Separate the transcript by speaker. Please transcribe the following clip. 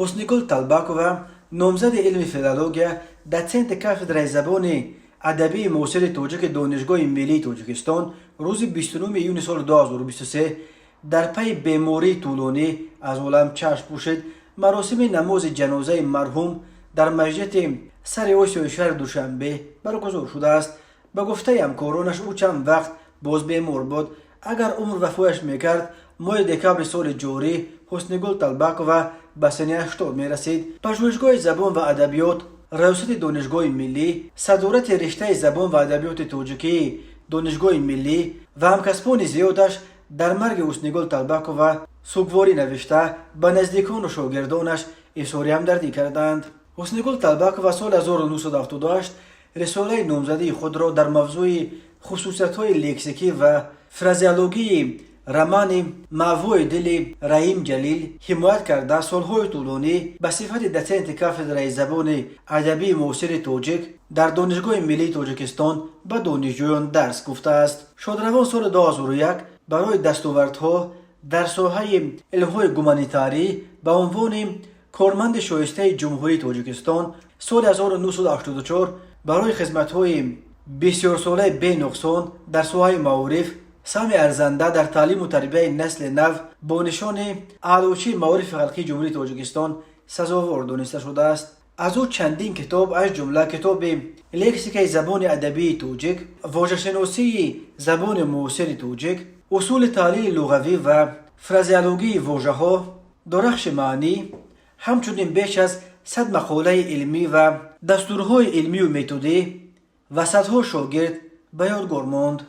Speaker 1: حسنیگل طلباکووا نامزد علم فیلولوژیا دوچنت کافدرای زبان ادبی معاصر توجیک دانشگاه ملی تاجیکستان روز 29 یونیو سال 2023 در پی بیماری طولانی از عالم چشم پوشید. مراسم نماز جنازه مرحوم در مسجد سر آسیای شهر دوشنبه برگزار شده است. به گفته همکارانش او چند وقت باز بیمار بود. اگر عمر وفایش میکرد ماه دکبر سال جاری حسنیگل طلباکووا به سن 80 میرسید. پژوهشگاه زبان و ادبیات ریاست دانشگاه ملی، صدارت رشته زبان و ادبیات تاجیکی دانشگاه ملی و همکسبان زیادش در مرگ حسنیگل طلباکووا سوگواری نوشته به نزدیکان و شاگردانش اظهار همدردی کردند. حسنیگل طلباکووا سال 1978 رساله نامزدی خود را در موضوع خصوصیت‌های لکسیکی و فرازیولوژی رمان موضوع دل رحیم جلیل حمایت کرده سالهای طولانی به صفت دوچنت کافدرای زبان ادبی معاصر تاجیک در دانشگاه ملی تاجیکستان به دانشجویان درس گفته است. شادروان سال 2001 برای دستاوردها در ساحه علم‌های گومانیتاری به عنوان کارمند شایسته جمهوری تاجیکستان، سال 1984 برای خدمت‌های بسیار ساله بی نقصان در ساحه معارف سهم ارزنده در تعلیم و تربیت نسل نو با نشان اعلاچی معارف خلقی جمهوری تاجیکستان سزاوار دانسته شده است. از او چندین کتاب از جمله کتاب لکسیک زبان ادبی تاجیک، واژه‌شناسی زبان معاصر تاجیک، اصول تحلیل لغوی و فرازیولوژی واژه‌ها، درخش معنی، همچنین بیش از 100 مقاله علمی و دستورهای علمی و متدی و صدها شاگرد به یادگار ماند.